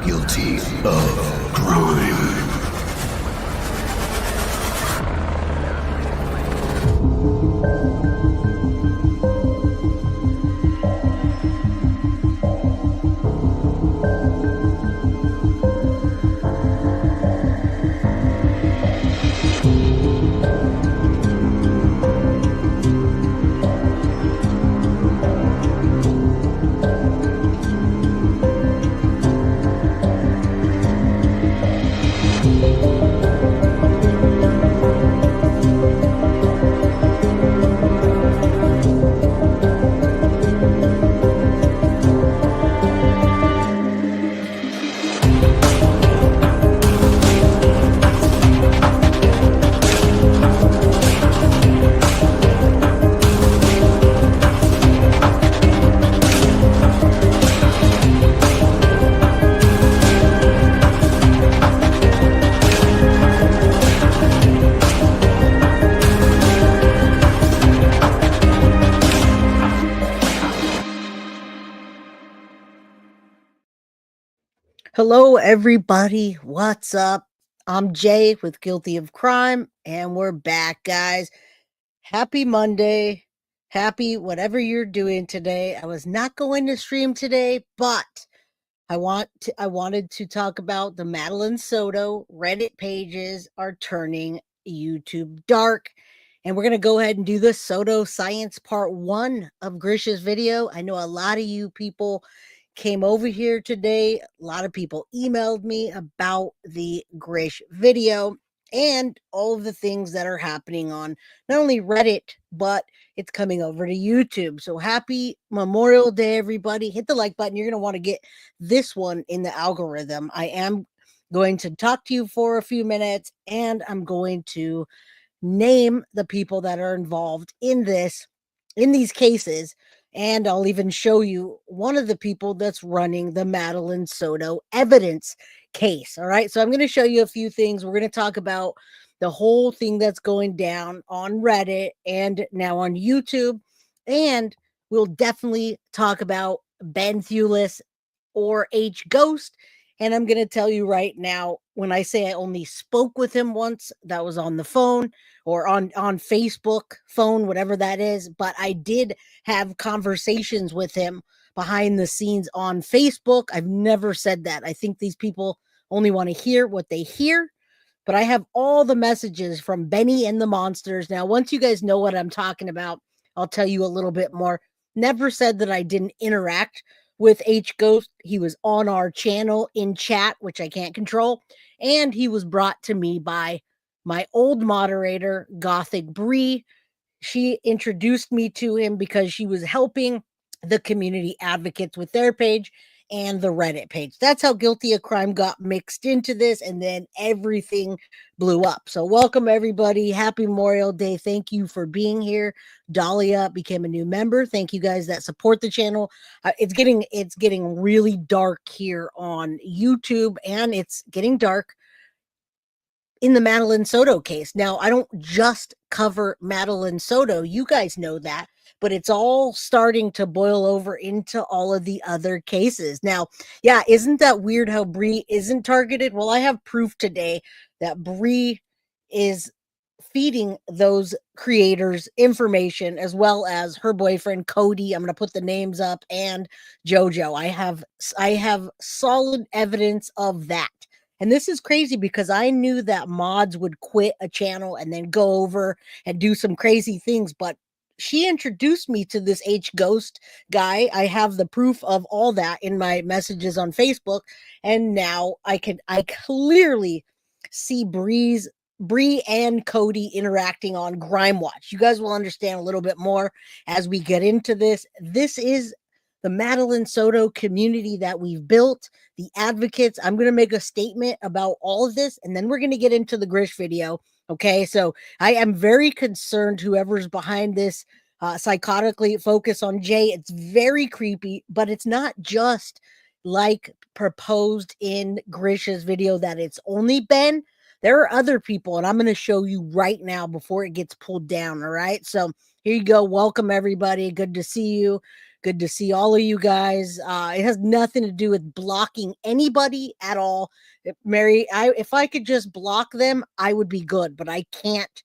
Guilty of crime. Hello, everybody. What's up? I'm Jay with Guilty of Crime, and we're back, guys. Happy Monday. Happy whatever you're doing today. I was not going to stream today, but I wanted to talk about the Madeline Soto Reddit pages are turning YouTube dark. And we're going to go ahead and do the Soto Science Part 1 of Grish's video. I know a lot of you people came over here today. A lot of people emailed me about the Grish video and all of the things that are happening on not only Reddit, but it's coming over to YouTube. So happy Memorial Day, everybody. Hit the like button. You're going to want to get this one in the algorithm. I am going to talk to you for a few minutes, and I'm going to name the people that are involved in these cases. And I'll even show you one of the people that's running the Madeline Soto evidence case. All right. So I'm going to show you a few things. We're going to talk about the whole thing that's going down on Reddit and now on YouTube. And we'll definitely talk about Ben Thulis or H Ghost. And I'm going to tell you right now, when I say I only spoke with him once, that was on the phone or on Facebook phone, whatever that is. But I did have conversations with him behind the scenes on Facebook. I've never said that. I think these people only want to hear what they hear. But I have all the messages from Benny and the Monsters. Now, once you guys know what I'm talking about, I'll tell you a little bit more. Never said that I didn't interact with H Ghost. He was on our channel in chat, which I can't control. And he was brought to me by my old moderator, Gothic Bree. She introduced me to him because she was helping the community advocates with their page and the Reddit page. That's how Guilty of Crime got mixed into this, and then everything blew up. So welcome, everybody. Happy Memorial Day. Thank you for being here. Dahlia became a new member. Thank you guys that support the channel. It's getting really dark here on YouTube, and it's getting dark in the Madeline Soto case. Now, I don't just cover Madeline Soto. You guys know that, but it's all starting to boil over into all of the other cases. Now, yeah, isn't that weird how Bree isn't targeted? Well, I have proof today that Bree is feeding those creators information, as well as her boyfriend Cody. I'm going to put the names up, and JoJo. I have solid evidence of that. And this is crazy because I knew that mods would quit a channel and then go over and do some crazy things. But she introduced me to this H Ghost guy. I have the proof of all that in my messages on Facebook. And now I clearly see Bree and Cody interacting on Grime Watch. You guys will understand a little bit more as we get into this. This is the Madeline Soto community that we've built, the advocates. I'm going to make a statement about all of this, and then we're going to get into the Grish video. Okay, so I am very concerned whoever's behind this psychotically focus on Jay. It's very creepy, but it's not just like proposed in Grish's video that it's only Ben. There are other people, and I'm going to show you right now before it gets pulled down. All right, so here you go. Welcome, everybody. Good to see you. Good to see all of you guys. It has nothing to do with blocking anybody at all. If I could just block them, I would be good, but I can't.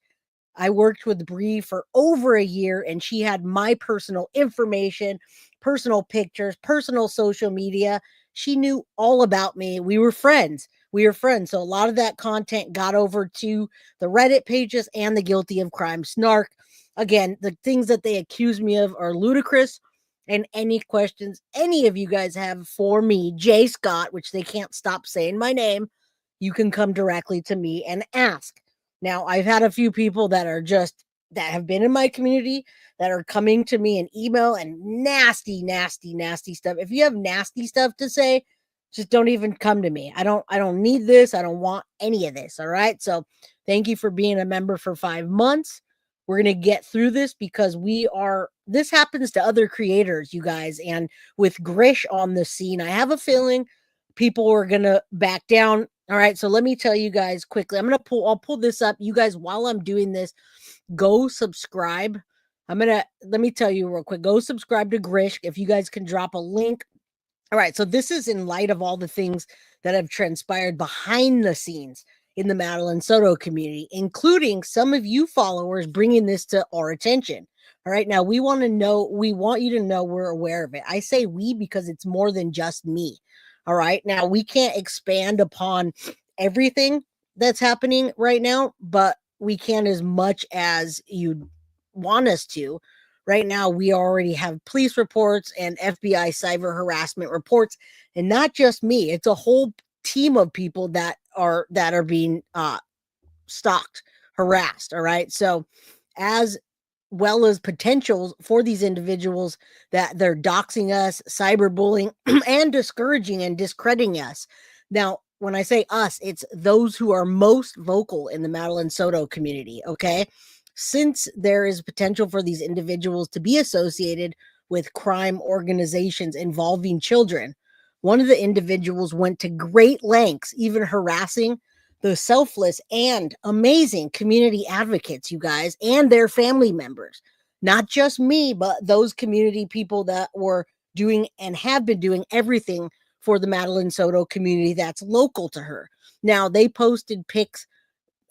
I worked with Bree for over a year, and she had my personal information, personal pictures, personal social media. She knew all about me. We were friends. So a lot of that content got over to the Reddit pages and the Guilty of Crime Snark. Again, the things that they accuse me of are ludicrous. And any questions any of you guys have for me, Jay Scott, which they can't stop saying my name, you can come directly to me and ask. Now, I've had a few people that have been in my community that are coming to me in email and nasty, nasty, nasty stuff. If you have nasty stuff to say, just don't even come to me. I don't need this. I don't want any of this. All right. So thank you for being a member for 5 months. We're going to get through this because this happens to other creators, you guys. And with Gish on the scene, I have a feeling people are going to back down. All right, so let me tell you guys quickly. I'll pull this up. You guys, while I'm doing this, go subscribe. Let me tell you real quick. Go subscribe to Gish if you guys can drop a link. All right, so this is in light of all the things that have transpired behind the scenes in the Madeline Soto community, including some of you followers bringing this to our attention. All right, now we want you to know we're aware of it. I say we because it's more than just me. All right. Now, we can't expand upon everything that's happening right now, but we can as much as you want us to. Right now, we already have police reports and FBI cyber harassment reports, and not just me. It's a whole team of people that are being stalked, harassed. All right. So, as well as potentials for these individuals that they're doxing us, cyberbullying, and discouraging and discrediting us. Now, when I say us, it's those who are most vocal in the Madeline Soto community, okay? Since there is potential for these individuals to be associated with crime organizations involving children, one of the individuals went to great lengths, even harassing the selfless and amazing community advocates, you guys, and their family members. Not just me, but those community people that were doing and have been doing everything for the Madeline Soto community that's local to her. Now, they posted pics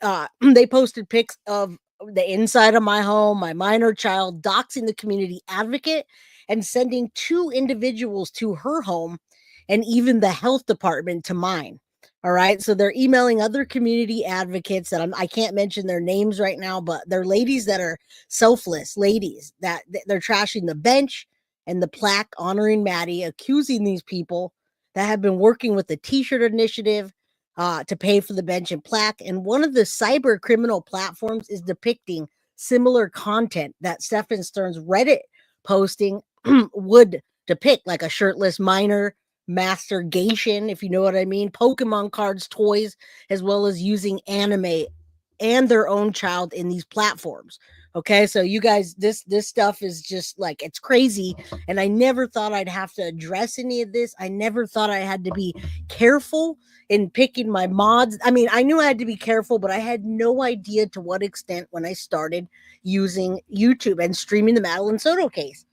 of the inside of my home, my minor child, doxing the community advocate and sending 2 individuals to her home and even the health department to mine. All right. So they're emailing other community advocates that I can't mention their names right now, but they're ladies that are selfless ladies that they're trashing the bench and the plaque honoring Maddie, accusing these people that have been working with the T-shirt initiative to pay for the bench and plaque. And one of the cyber criminal platforms is depicting similar content that Stephan Sterns Reddit posting would depict, like a shirtless minor, masturbation, if you know what I mean, Pokemon cards, toys, as well as using anime and their own child in these platforms. Okay, so you guys, this stuff is just like, it's crazy, and I never thought I'd have to address any of this. I never thought I had to be careful in picking my mods. I mean, I knew I had to be careful, but I had no idea to what extent when I started using YouTube and streaming the Madeline Soto case.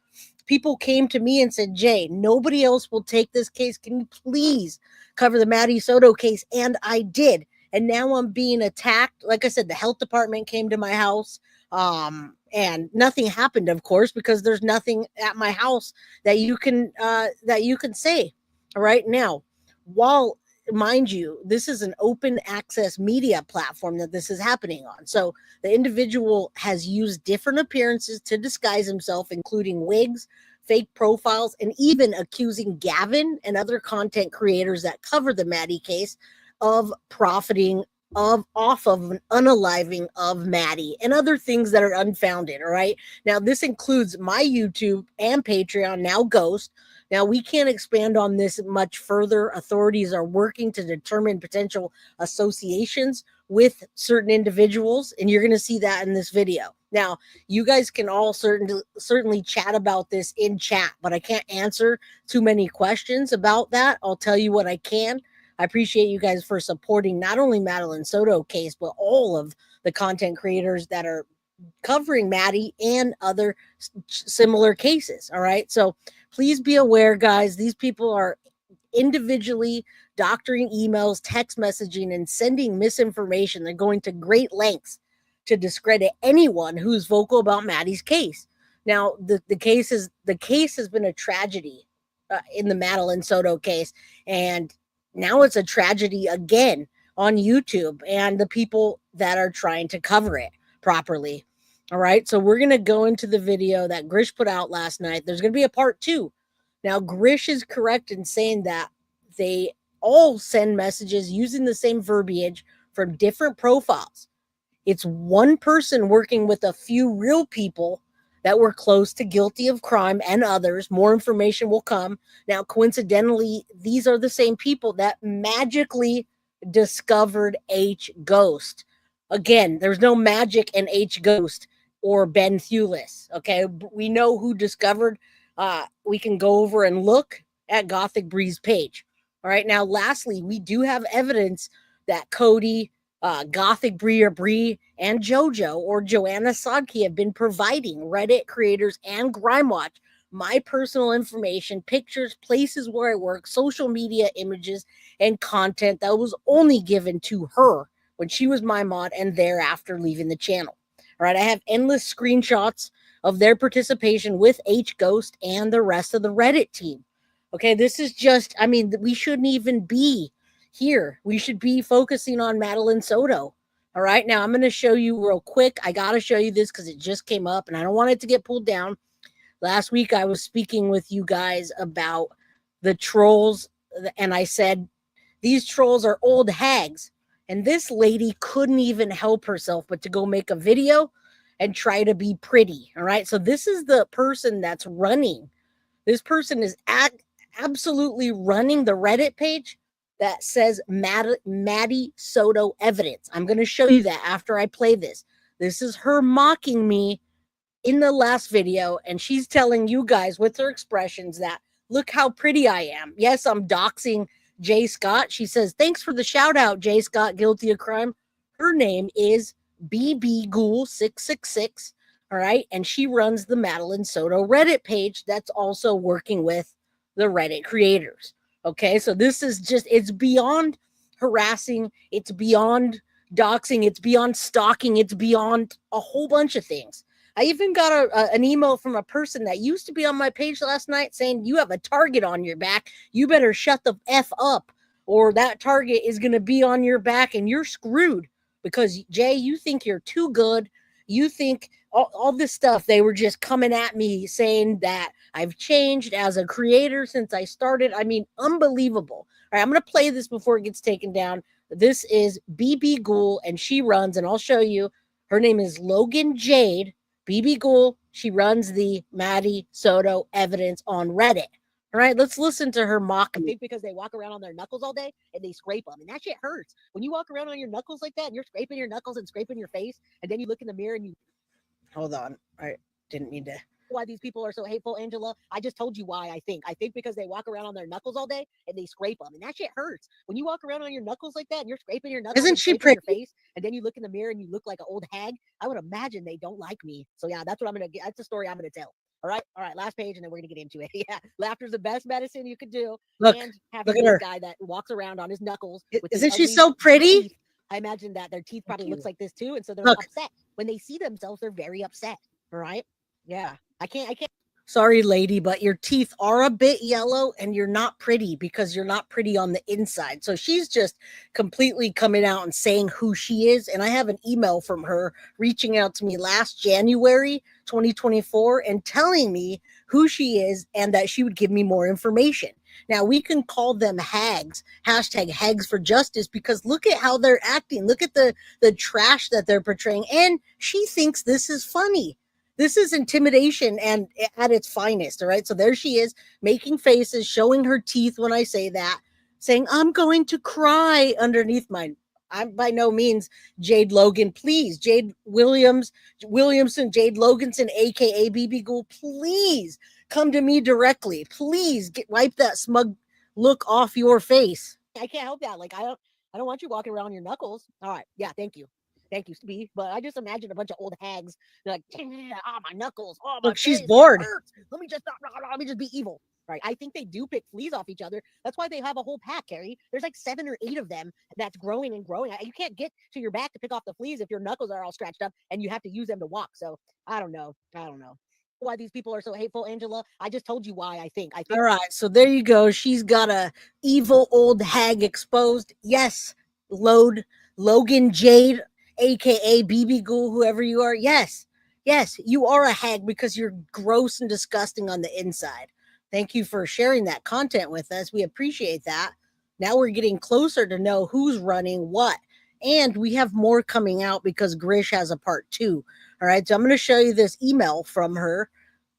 People came to me and said, Jay, nobody else will take this case. Can you please cover the Maddie Soto case? And I did. And now I'm being attacked. Like I said, the health department came to my house. And nothing happened, of course, because there's nothing at my house that you can say. All right. Now, while, mind you, this is an open access media platform that this is happening on. So the individual has used different appearances to disguise himself, including wigs, fake profiles, and even accusing Gavin and other content creators that cover the Maddie case of profiting off of an unaliving of Maddie and other things that are unfounded. All right. Now, this includes my YouTube and Patreon, now Ghost. Now, we can't expand on this much further. Authorities are working to determine potential associations with certain individuals, and you're going to see that in this video. Now, you guys can all certainly chat about this in chat, but I can't answer too many questions about that. I'll tell you what I can. I appreciate you guys for supporting not only Madeline Soto case, but all of the content creators that are covering Maddie and other similar cases. All right. So Please be aware, guys. These people are individually doctoring emails, text messaging, and sending misinformation. They're going to great lengths to discredit anyone who's vocal about Maddie's case. Now, the case has been a tragedy in the Madeline Soto case, and now it's a tragedy again on YouTube and the people that are trying to cover it properly. All right, so we're gonna go into the video that Gish put out last night. There's gonna be a part 2. Now, Gish is correct in saying that they all send messages using the same verbiage from different profiles. It's one person working with a few real people that were close to guilty of crime and others. More information will come. Now, coincidentally, these are the same people that magically discovered H Ghost. Again, there's no magic in H Ghost or Ben Thulis. Okay, we know who discovered. We can go over and look at Gothic Bree's page. All right, now, lastly, we do have evidence that Cody, Gothic Bree or Bree, and JoJo or Joanna Sodke have been providing Reddit creators and GrimeWatch my personal information, pictures, places where I work, social media images, and content that was only given to her when she was my mod and thereafter leaving the channel. All right, I have endless screenshots of their participation with H Ghost and the rest of the Reddit team. Okay, this is just, I mean, we shouldn't even be here. We should be focusing on Madeline Soto. All right, now I'm going to show you real quick. I got to show you this because it just came up and I don't want it to get pulled down. Last week, I was speaking with you guys about the trolls, and I said, these trolls are old hags. And this lady couldn't even help herself but to go make a video and try to be pretty. All right, so this is the person that's running. This person is absolutely running the Reddit page that says Maddie Soto evidence. I'm going to show you that after I play this. This is her mocking me in the last video, and she's telling you guys with her expressions that, look how pretty I am. Yes, I'm doxing Jay Scott. She says, thanks for the shout out, Jay Scott, guilty of crime. Her name is BB Ghoul 666. All right. And she runs the Madeline Soto Reddit page that's also working with the Reddit creators. Okay. So this is just, it's beyond harassing. It's beyond doxing. It's beyond stalking. It's beyond a whole bunch of things. I even got an email from a person that used to be on my page last night saying, you have a target on your back. You better shut the F up, or that target is going to be on your back and you're screwed because, Jay, you think you're too good. You think all this stuff. They were just coming at me saying that I've changed as a creator since I started. I mean, unbelievable. All right, I'm going to play this before it gets taken down. This is BB Ghoul, and she runs, and I'll show you. Her name is Logan Jade. BB Ghoul, she runs the Maddie Soto evidence on Reddit. All right, let's listen to her mock me. I think because they walk around on their knuckles all day and they scrape them. And that shit hurts. When you walk around on your knuckles like that and you're scraping your knuckles and scraping your face, and then you look in the mirror and you... Hold on. I didn't mean to... Why these people are so hateful, Angela? I just told you why I think. I think because they walk around on their knuckles all day and they scrape them. And that shit hurts. When you walk around on your knuckles like that and you're scraping your knuckles Isn't and she scraping pretty? your face, and then you look in the mirror and you look like an old hag, I would imagine they don't like me. So yeah, that's what I'm going to get. That's the story I'm going to tell. All right, last page, and then we're gonna get into it. Yeah, laughter's the best medicine you could do. Look, and look having at this her. guy that walks around on his knuckles. With Isn't his she ugly so pretty? teeth, I imagine that their teeth probably you. looks like this too, and so they're Look. upset when they see themselves. They're very upset. All right, yeah. I can't. Sorry, lady, but your teeth are a bit yellow and you're not pretty because you're not pretty on the inside. So she's just completely coming out and saying who she is. And I have an email from her reaching out to me last January 2024 and telling me who she is and that she would give me more information. Now, we can call them hags, hashtag hags for justice, because look at how they're acting. Look at the trash that they're portraying. And she thinks this is funny. This is intimidation and at its finest. All right. So there she is making faces, showing her teeth when I say that, saying, I'm going to cry underneath mine. I'm by no means Jade Logan. Please, Jade Williamson, Jade Loganson, aka BB Ghoul, please come to me directly. Please wipe that smug look off your face. I can't help that. Like I don't want you walking around on your knuckles. All right. Yeah. Thank you. Thank you, Steve. But I just imagine a bunch of old hags. They're like, oh, my knuckles. Oh, my Look, she's face. bored. It hurts. Let me just be evil. Right. I think they do pick fleas off each other. That's why they have a whole pack, Carrie. There's like 7 or 8 of them that's growing and growing. You can't get to your back to pick off the fleas if your knuckles are all scratched up and you have to use them to walk. So I don't know. Why these people are so hateful, Angela. I just told you why. I think. All right, so there you go. She's got a evil old hag exposed. Yes, Logan Jade, aka BB Ghoul, whoever you are. Yes, you are a hag because you're gross and disgusting on the inside. Thank you for sharing that content with us. We appreciate that. Now we're getting closer to know who's running what. And we have more coming out because Gish has a part 2. All right, so I'm going to show you this email from her.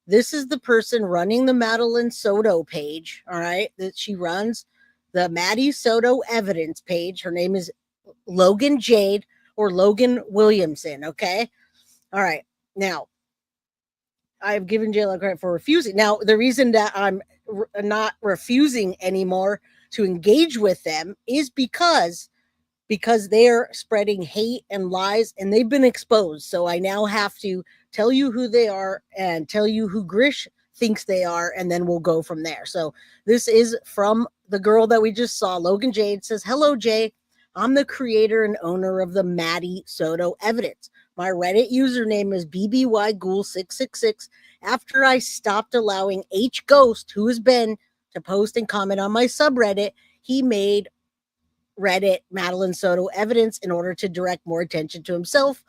This is the person running the Madeline Soto page, all right, that she runs the Maddie Soto evidence page. Her name is Logan Jade or Logan Williamson, okay? All right. Now, I've given Jayla credit for refusing. Now, the reason that I'm not refusing anymore to engage with them is because they're spreading hate and lies and they've been exposed. So I now have to tell you who they are and tell you who Gish thinks they are, and then we'll go from there. So this is from the girl that we just saw. Logan Jade says, "Hello, Jay. I'm the creator and owner of the Maddie Soto evidence. My Reddit username is BBYGhoul666. After I stopped allowing H Ghost, who has been, to post and comment on my subreddit, he made Reddit Madeline Soto evidence in order to direct more attention to himself.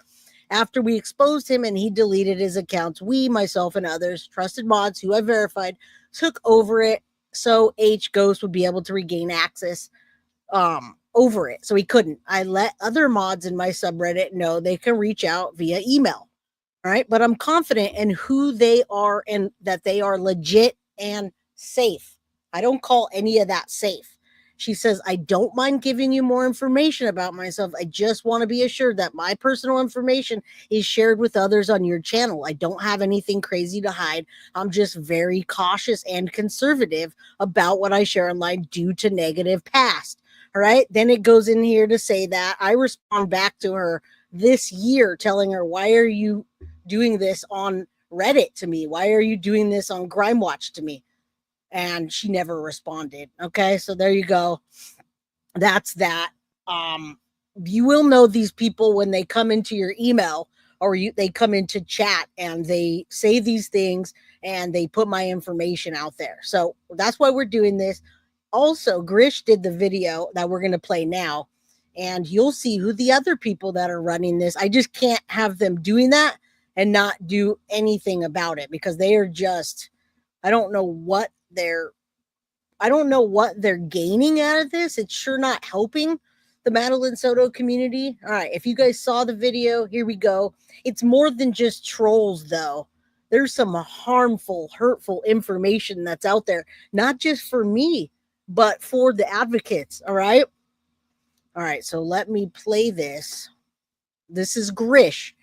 After we exposed him and he deleted his accounts, we, myself, and others, trusted mods who I verified, took over it so H Ghost would be able to regain access over it. So he couldn't. I let other mods in my subreddit know they can reach out via email. All right. But I'm confident in who they are and that they are legit and safe. I don't call any of that safe. She says, I don't mind giving you more information about myself. I just want to be assured that my personal information is shared with others on your channel. I don't have anything crazy to hide. I'm just very cautious and conservative about what I share online due to negative past. All right. Then it goes in here to say that I respond back to her this year, telling her, why are you doing this on Reddit to me? Why are you doing this on Grime Watch to me? And she never responded. Okay, so there you go. That's that. You will know these people when they come into your email or they come into chat and they say these things and they put my information out there. So that's why we're doing this. Also, Gish did the video that we're going to play now, and you'll see who the other people that are running this. I just can't have them doing that and not do anything about it because they are just, I don't know what they're gaining out of this. It's sure not helping the Madeline Soto community. All right, if you guys saw the video, here we go. It's more than just trolls, though. There's some harmful, hurtful information that's out there, not just for me, but for the advocates. All right. So let me play this. This is Gish,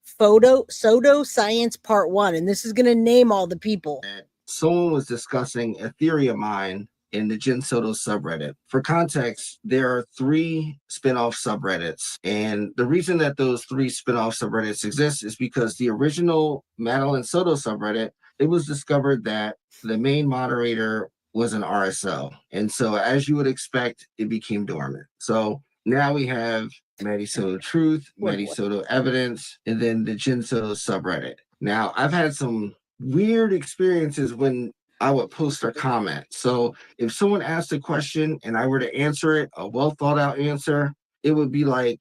Soto Science Part 1, and this is going to name all the people. Someone was discussing a theory of mine in the Jen Soto subreddit. For context, there are 3 spin-off subreddits, and the reason that those 3 spin-off subreddits exist is because the original Madeline Soto subreddit, it was discovered that the main moderator was an RSO, and so as you would expect, it became dormant. So now we have Maddie Soto Truth, Maddie Soto Evidence, and then the Jen Soto subreddit. Now, I've had some weird experiences when I would post or comment. So if someone asked a question and I were to answer it, a well thought out answer, it would be like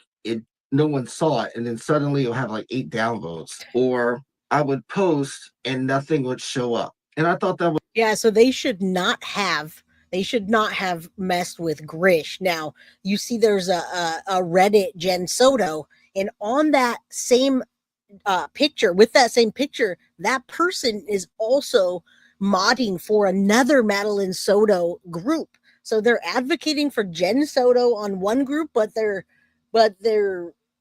no one saw it, and then suddenly it'll have like 8 downvotes. Or I would post and nothing would show up. And I thought that was so they should not have messed with Gish. Now you see there's a Reddit Jen Soto, and on that same picture, with that same picture, that person is also modding for another Madeline Soto group. So they're advocating for Jen Soto on one group, but they're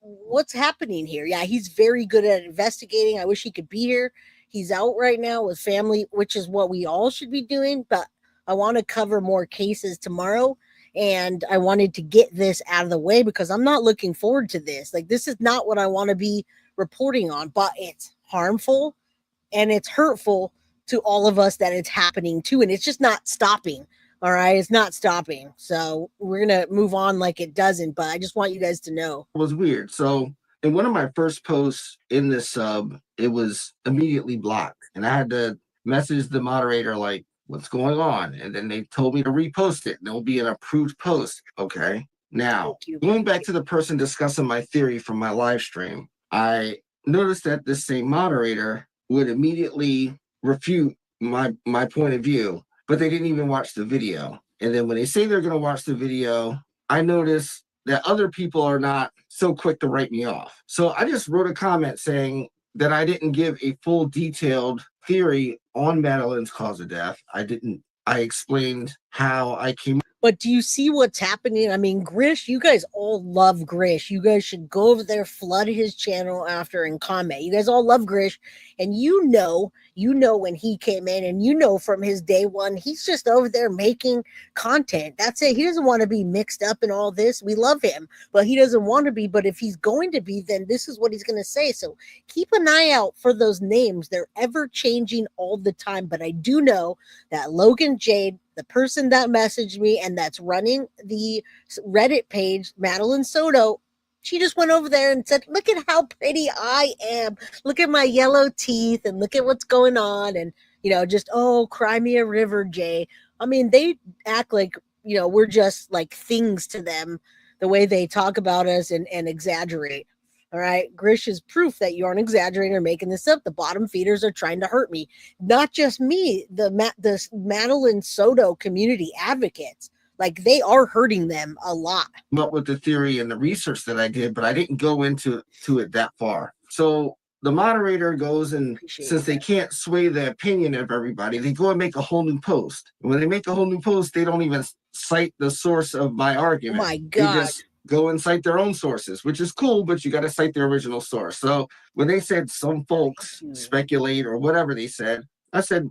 what's happening here? Yeah, he's very good at investigating. I wish he could be here. He's out right now with family, which is what we all should be doing, but I want to cover more cases tomorrow. And I wanted to get this out of the way because I'm not looking forward to this. Like, this is not what I want to be reporting on, but it's harmful and it's hurtful to all of us that it's happening to. And it's just not stopping. All right. It's not stopping. So we're going to move on like it doesn't, but I just want you guys to know. It was weird. So in one of my first posts in this sub, it was immediately blocked. And I had to message the moderator, like, what's going on? And then they told me to repost it. And it'll be an approved post. Okay. Now, going back to the person discussing my theory from my live stream, I noticed that this same moderator would immediately refute my point of view, but they didn't even watch the video. And then when they say they're going to watch the video, I notice that other people are not so quick to write me off. So I just wrote a comment saying that I didn't give a full detailed theory on Madeline's cause of death. I explained how I came. But do you see what's happening? I mean, Gish, you guys all love Gish. You guys should go over there, flood his channel after and comment. You guys all love Gish. And you know when he came in, and you know from his day one, he's just over there making content. That's it. He doesn't want to be mixed up in all this. We love him, but he doesn't want to be. But if he's going to be, then this is what he's going to say. So keep an eye out for those names. They're ever changing all the time. But I do know that Logan Jade, the person that messaged me and that's running the Reddit page, Madeline Soto, she just went over there and said, look at how pretty I am. Look at my yellow teeth and look at what's going on. And, just, oh, cry me a river, Jay. I mean, they act like, we're just like things to them, the way they talk about us and exaggerate. All right. Gish is proof that you aren't exaggerating or making this up. The bottom feeders are trying to hurt me. Not just me, the Madeline Soto community advocates. Like, they are hurting them a lot. Up with the theory and the research that I did, but I didn't go into it that far. So the moderator goes and since they can't sway the opinion of everybody, they go and make a whole new post. And when they make a whole new post, they don't even cite the source of my argument. Oh my God. They just go and cite their own sources, which is cool, but you got to cite the original source. So when they said some folks speculate or whatever they said, I said,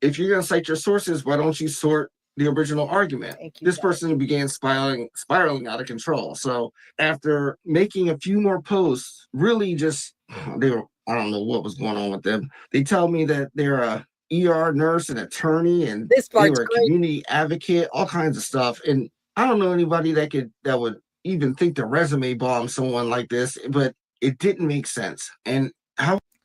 if you're going to cite your sources, why don't you sort the original argument? This person began spiraling out of control. So after making a few more posts, really just, I don't know what was going on with them. They tell me that they're a ER nurse and attorney, and they were a community advocate, all kinds of stuff. And I don't know anybody that would even think to resume bomb someone like this, but it didn't make sense. And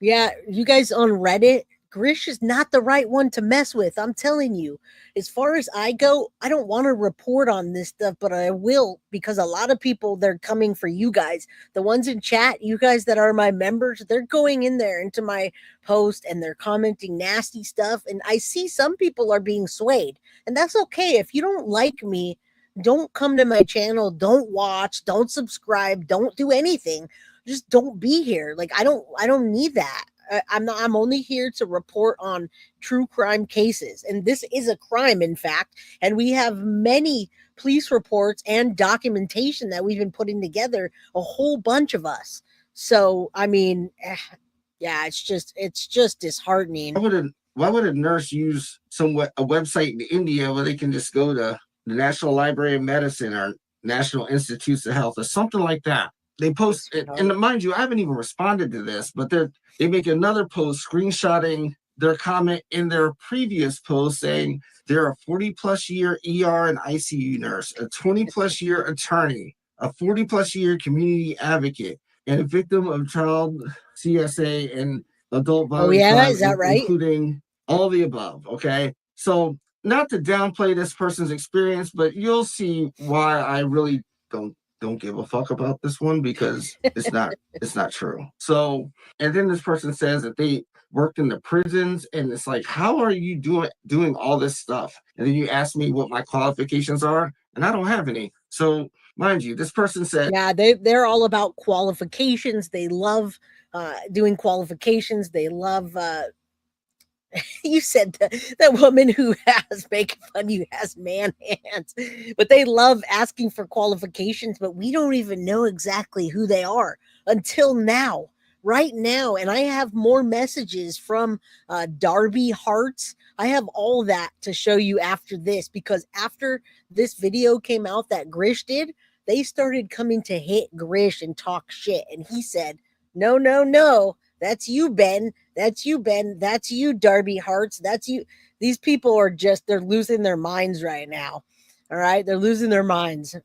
yeah, you guys on Reddit, Gish is not the right one to mess with. I'm telling you. As far as I go, I don't want to report on this stuff, but I will, because a lot of people, they're coming for you guys. The ones in chat, you guys that are my members, they're going in there into my post and they're commenting nasty stuff. And I see some people are being swayed, and that's okay. If you don't like me, don't come to my channel, don't watch, don't subscribe, don't do anything. Just don't be here. Like, I don't need that. I'm only here to report on true crime cases. And this is a crime, in fact. And we have many police reports and documentation that we've been putting together, a whole bunch of us. So, I mean, yeah, it's just disheartening. Why would a nurse use a website in India where they can just go to the National Library of Medicine or National Institutes of Health or something like that? They post, and mind you, I haven't even responded to this, but they make another post screenshotting their comment in their previous post saying they're a 40-plus year ER and ICU nurse, a 20-plus year attorney, a 40-plus year community advocate, and a victim of child CSA and adult violence. Oh, yeah? Is that right? Including all the above, okay? So not to downplay this person's experience, but you'll see why I really don't give a fuck about this one, because it's not true. So, and then this person says that they worked in the prisons, and it's like, how are you doing all this stuff? And then you ask me what my qualifications are, and I don't have any. So mind you, this person said, yeah, they're all about qualifications. They love doing qualifications. They love you said that woman who has making fun of you has man hands, but they love asking for qualifications, but we don't even know exactly who they are until now. right now. And I have more messages from Darby Hearts. I have all that to show you after this, because after this video came out that Gish did, they started coming to hit Gish and talk shit. And he said, no, no, no. That's you, Ben. That's you, Ben. That's you, Darby Hearts. That's you. These people are just, they're losing their minds right now. All right. They're losing their minds.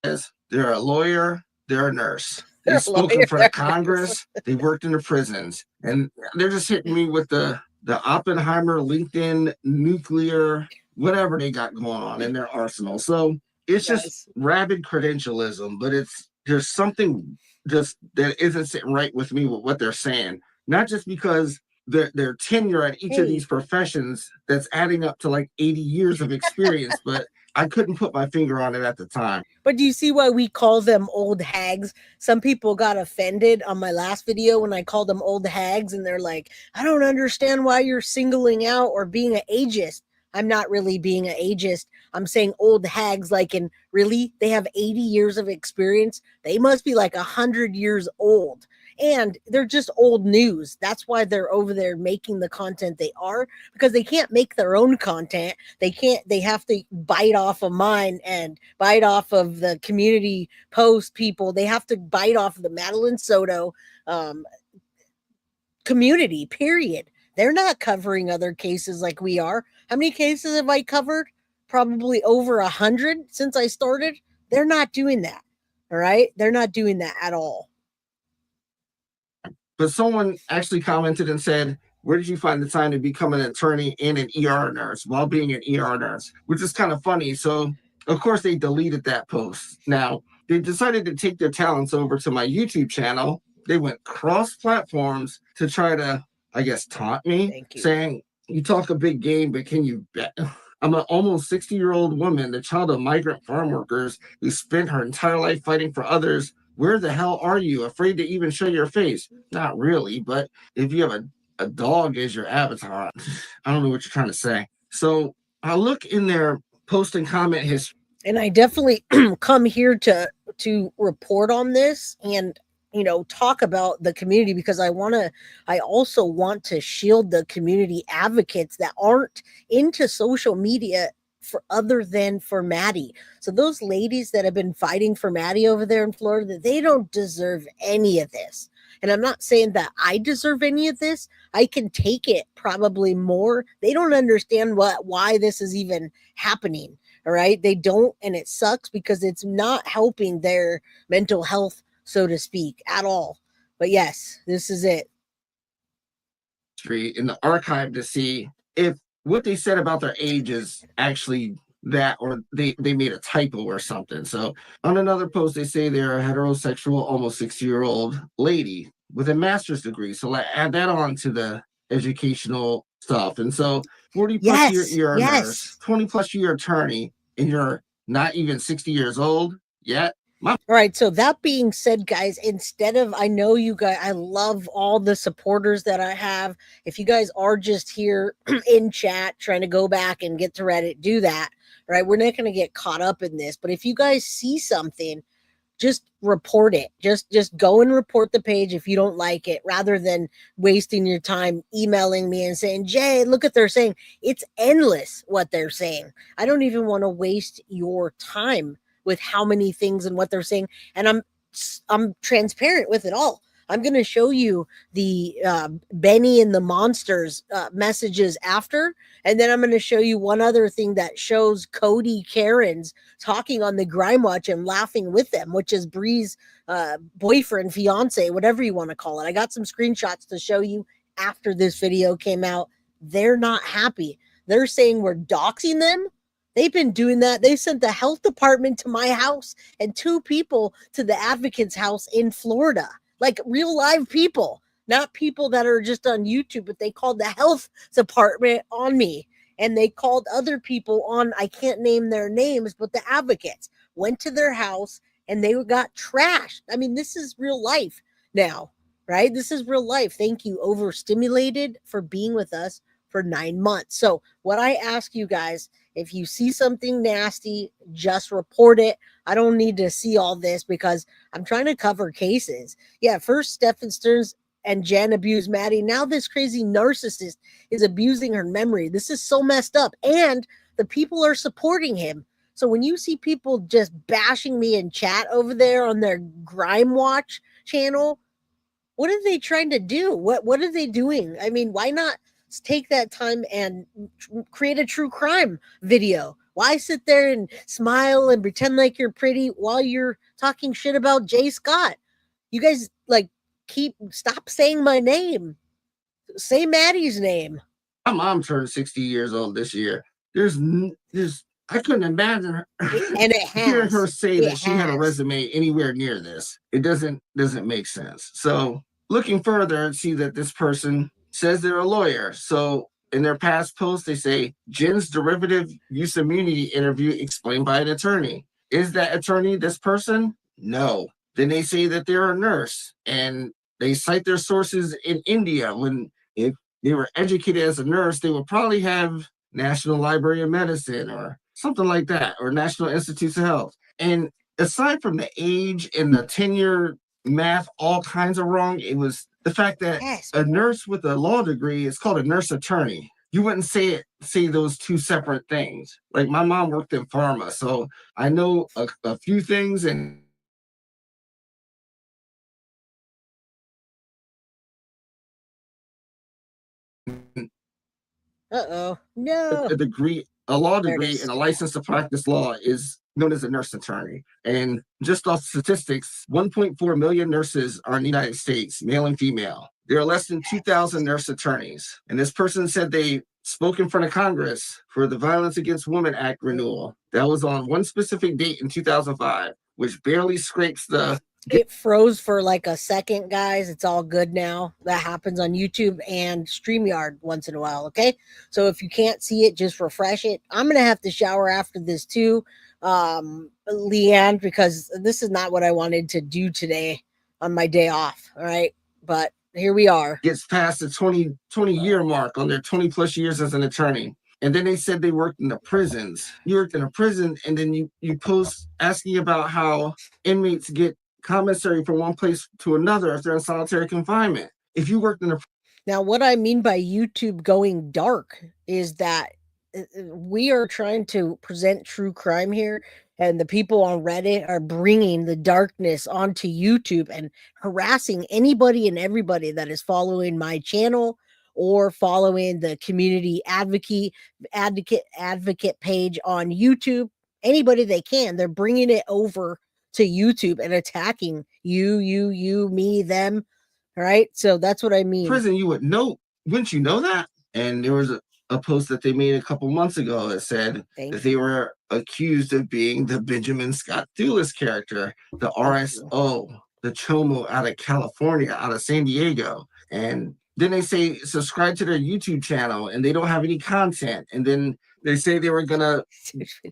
They're a lawyer. They're a nurse. They're They've a spoken lawyer, for they're the a nurse. Congress. They worked in the prisons. And they're just hitting me with the Oppenheimer, LinkedIn, nuclear, whatever they got going on in their arsenal. So it's Yes. just rabid credentialism, but there's something just that isn't sitting right with me with what they're saying. Not just because their tenure at each of these professions that's adding up to like 80 years of experience, but I couldn't put my finger on it at the time. But do you see why we call them old hags? Some people got offended on my last video when I called them old hags, and they're like, I don't understand why you're singling out or being an ageist. I'm not really being an ageist. I'm saying old hags, like in really, they have 80 years of experience. They must be like 100 years old. And they're just old news. That's why they're over there making the content they are, because they can't make their own content. They have to bite off of mine and bite off of the community post people. They have to bite off of the Madeline Soto community, period. They're not covering other cases like we are. How many cases have I covered? Probably over 100 since I started. They're not doing that. All right. They're not doing that at all. But someone actually commented and said, where did you find the time to become an attorney and an ER nurse while being an ER nurse? Which is kind of funny. So, of course, they deleted that post. Now, they decided to take their talents over to my YouTube channel. They went cross platforms to try to, I guess, taunt me, saying, you talk a big game, but can you bet? I'm an almost 60-year-old woman, the child of migrant farm workers who spent her entire life fighting for others. Where the hell are you? Afraid to even show your face? Not really, but if you have a dog as your avatar, I don't know what you're trying to say. So I look in their post and comment history. And I definitely come here to report on this and, talk about the community, because I also want to shield the community advocates that aren't into social media for other than for Maddie. So those ladies that have been fighting for Maddie over there in Florida, they don't deserve any of this. And I'm not saying that I deserve any of this. I can take it probably more. They don't understand why this is even happening. All right. They don't. And it sucks because it's not helping their mental health, so to speak, at all. But yes, this is it. In the archive to see if what they said about their age is actually that, or they made a typo or something. So on another post, they say they're a heterosexual, almost 60-year-old lady with a master's degree. So like add that on to the educational stuff. And so 40 plus year nurse, 20 plus year attorney, and you're not even 60 years old yet. All right. So that being said, guys, I know you guys, I love all the supporters that I have. If you guys are just here in chat trying to go back and get to Reddit, do that. All right. We're not going to get caught up in this, but if you guys see something, just report it. Just go and report the page if you don't like it, rather than wasting your time emailing me and saying, Jay, look what they're saying. It's endless what they're saying. I don't even want to waste your time with how many things and what they're saying. And I'm transparent with it all. I'm going to show you the Benny and the Monsters messages after. And then I'm going to show you one other thing that shows Cody Karens talking on the Grime Watch and laughing with them, which is Bree's boyfriend, fiance, whatever you want to call it. I got some screenshots to show you after this video came out. They're not happy. They're saying we're doxing them. They've been doing that. They sent the health department to my house and 2 people to the advocate's house in Florida. Like real live people, not people that are just on YouTube, but they called the health department on me, and they called other people on, I can't name their names, but the advocates went to their house and they got trashed. I mean, this is real life now, right? This is real life. Thank you, Overstimulated, for being with us for 9 months. So what I ask you guys, if you see something nasty, just report it. I don't need to see all this because I'm trying to cover cases. Yeah, first Stephan Sterns and Jen abused Maddie. Now this crazy narcissist is abusing her memory. This is so messed up. And the people are supporting him. So when you see people just bashing me in chat over there on their Grime Watch channel, what are they trying to do? What are they doing? I mean, why not take that time and create a true crime video? Why sit there and smile and pretend like you're pretty while you're talking shit about Jay Scott? You guys like stop saying my name. Say Maddie's name. My mom turned 60 years old this year. There's I couldn't imagine her And it has. hearing her say It that she had a has. resume anywhere near this. It doesn't make sense. So looking further, see that this person says they're a lawyer. So in their past posts, they say Jen's derivative use immunity interview explained by an attorney. Is that attorney this person? No. Then they say that they're a nurse, and they cite their sources in India. When if they were educated as a nurse, they would probably have National Library of Medicine or something like that, or National Institutes of Health. And aside from the age and the tenure, math, all kinds of wrong, it was the fact that a nurse with a law degree is called a nurse attorney. You wouldn't say those two separate things. Like my mom worked in pharma, so I know a few things. And No. a law degree and a license to practice law is known as a nurse attorney. And just off statistics, 1.4 million nurses are in the United States, male and female. There are less than 2,000 nurse attorneys. And this person said they spoke in front of Congress for the Violence Against Women Act renewal. That was on one specific date in 2005, which barely scrapes the... It froze for like a second, guys. It's all good now. That happens on YouTube and StreamYard once in a while, okay? So if you can't see it, just refresh it. I'm going to have to shower after this too, Leanne, because this is not what I wanted to do today on my day off, all right? But here we are. Gets past the 20-year mark on their 20-plus years as an attorney. And then they said they worked in the prisons. You worked in a prison, and then you post asking about how inmates get commissary from one place to another if they're in solitary confinement. If you worked in a... Now, what I mean by YouTube going dark is that we are trying to present true crime here, and the people on Reddit are bringing the darkness onto YouTube and harassing anybody and everybody that is following my channel or following the community advocate page on YouTube. Anybody they can, they're bringing it over to YouTube and attacking you, me, them. All right. So that's what I mean. Prison, you would know, wouldn't you know that? And there was a post that they made a couple months ago that said that they were accused of being the Benjamin Scott Thulis character, the RSO, the Chomo out of California, out of San Diego. And then they say subscribe to their YouTube channel and they don't have any content. And then they say they were going to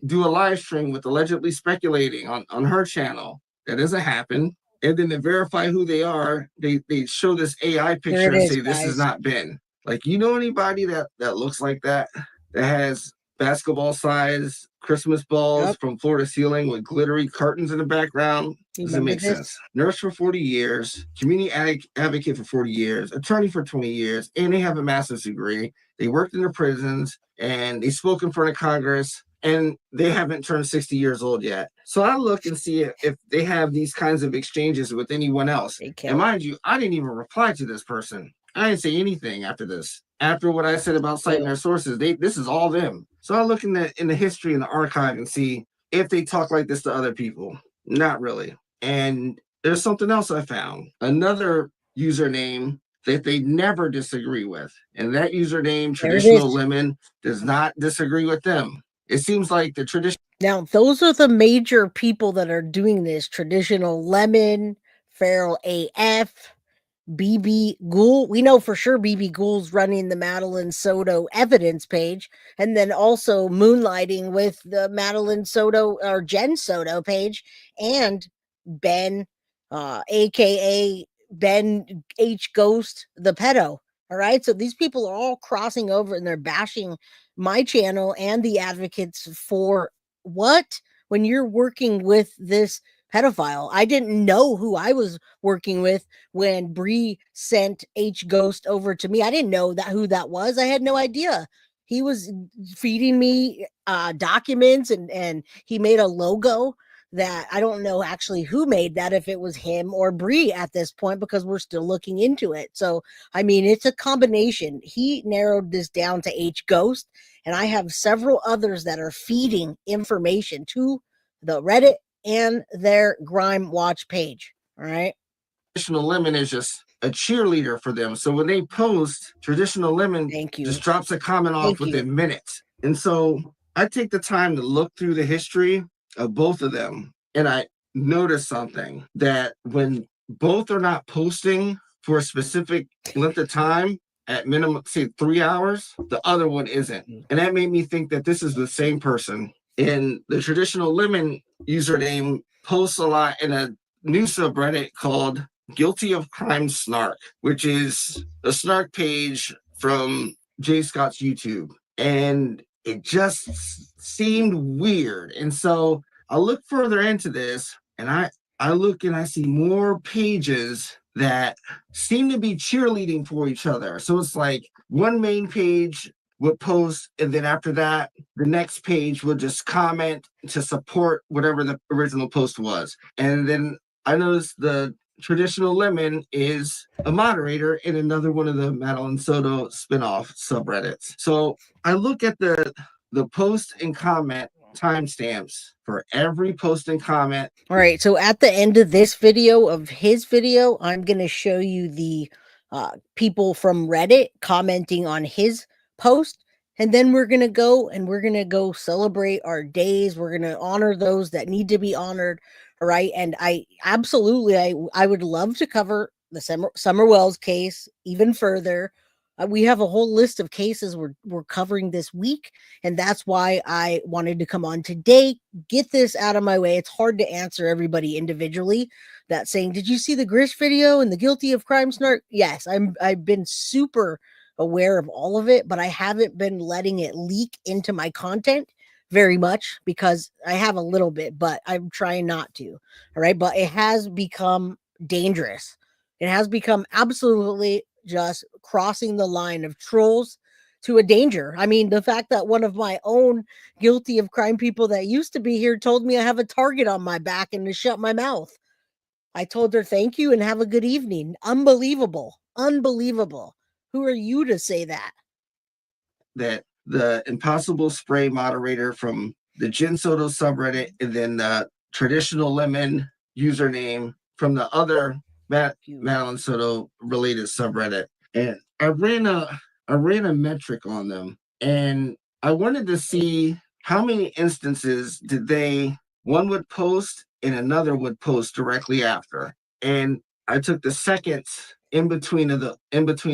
do a live stream with allegedly speculating on her channel. That doesn't happen. And then to verify who they are, they show this AI picture and say, this is not Ben. Like, you know anybody that looks like that has basketball size Christmas balls from floor to ceiling with glittery curtains in the background? Doesn't make sense. Nurse for 40 years, community advocate for 40 years, attorney for 20 years, and they have a master's degree. They worked in the prisons and they spoke in front of Congress, and they haven't turned 60 years old yet. So I look and see if they have these kinds of exchanges with anyone else. And mind you, I didn't even reply to this person. I didn't say anything after this. After what I said about citing their sources, this is all them. So I look in the history and the archive and see if they talk like this to other people. Not really. And there's something else I found. Another username that they never disagree with. And that username, Traditional Lemon, does not disagree with them. It seems like the tradition. Now, those are the major people that are doing this. Traditional Lemon, Feral AF, BB Ghoul. We know for sure BB Ghoul's running the Madeline Soto evidence page, and then also moonlighting with the Madeline Soto or Jen Soto page, and Ben, aka Ben H Ghost, the pedo. All right, so these people are all crossing over and they're bashing my channel and the advocates for what? When you're working with this pedophile. I didn't know who I was working with when Bree sent H Ghost over to me. I didn't know that who that was. I had no idea. He was feeding me documents, and he made a logo that I don't know actually who made that, if it was him or Bree at this point, because we're still looking into it. So, I mean, it's a combination. He narrowed this down to H Ghost, and I have several others that are feeding information to the Reddit and their Grime Watch page. All right. Traditional Lemon is just a cheerleader for them. So when they post, Traditional Lemon Thank you. just drops a comment off Thank within you. minutes. And so I take the time to look through the history of both of them, and I notice something, that when both are not posting for a specific length of time, at minimum, say 3 hours, the other one isn't. And that made me think that this is the same person. And the Traditional Lemon username posts a lot in a new subreddit called Guilty of Crime Snark, which is a snark page from Jay Scott's YouTube. And it just seemed weird. And so I look further into this, and I look and I see more pages that seem to be cheerleading for each other. So it's like one main page would post, and then after that, the next page would just comment to support whatever the original post was. And then I noticed the Traditional Lemon is a moderator in another one of the Madeline Soto spinoff subreddits. So I look at the post and comment timestamps for every post and comment. All right. So at the end of this video, of his video, I'm going to show you the people from Reddit commenting on his post. And then we're going to go celebrate our days. We're going to honor those that need to be honored. All right. And I would love to cover the Summer Wells case even further. We have a whole list of cases we're covering this week, and that's why I wanted to come on today, get this out of my way. It's hard to answer everybody individually that's saying, did you see the Gish video and the Guilty of Crime Snark? Yes, I've been super aware of all of it, but I haven't been letting it leak into my content very much, because I have a little bit, but I'm trying not to. All right. But it has become dangerous. It has become absolutely just crossing the line of trolls to a danger. I mean, the fact that one of my own Guilty of Crime people that used to be here told me I have a target on my back and to shut my mouth. I told her thank you and have a good evening. Unbelievable. Unbelievable. Who are you to say that? That the Impossible Spray moderator from the Jen Soto subreddit, and then the Traditional Lemon username from the other Madeline Soto related subreddit. And I ran a metric on them, and I wanted to see how many instances did one would post and another would post directly after. And I took the seconds in between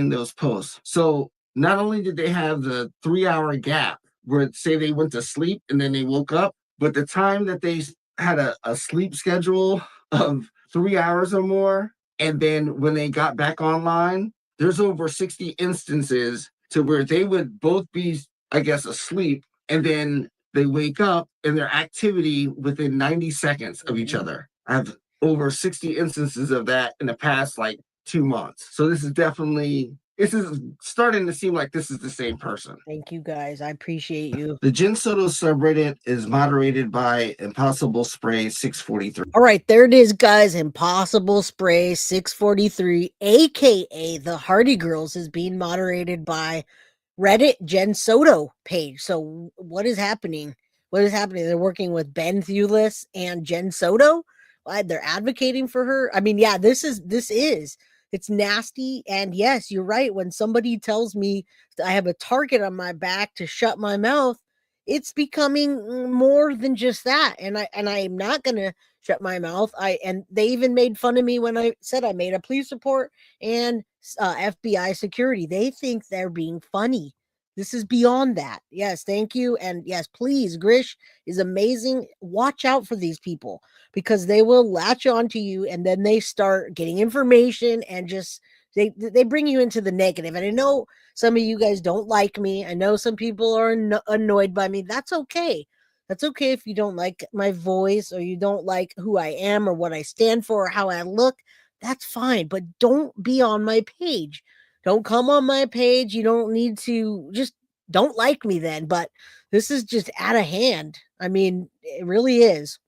those posts. So not only did they have the 3 hour gap where, say, they went to sleep and then they woke up, but the time that they had a sleep schedule of 3 hours or more, and then when they got back online, there's over 60 instances to where they would both be, I guess, asleep, and then they wake up and their activity within 90 seconds of each other. I have over 60 instances of that in the past 2 months. So this is starting to seem like this is the same person. Thank you, guys. I appreciate you. The Jen Soto subreddit is moderated by Impossible Spray 643. All right, there it is, guys. Impossible Spray 643, aka the Hardy Girls, is being moderated by Reddit Jen Soto page. So what is happening? What is happening? They're working with Ben Thulis and Jen Soto. They're advocating for her. I mean, yeah, this is it's nasty. And yes, you're right. When somebody tells me I have a target on my back to shut my mouth, it's becoming more than just that. And I'm not gonna shut my mouth. And they even made fun of me when I said I made a police report and FBI security. They think they're being funny. This is beyond that. Yes, thank you. And yes, please, Gish is amazing. Watch out for these people, because they will latch on to you, and then they start getting information and just they bring you into the negative. And I know some of you guys don't like me. I know some people are annoyed by me. That's okay. That's okay if you don't like my voice or you don't like who I am or what I stand for or how I look. That's fine, but don't be on my page. Don't come on my page. You don't need to just don't like me then. But this is just out of hand. I mean, it really is.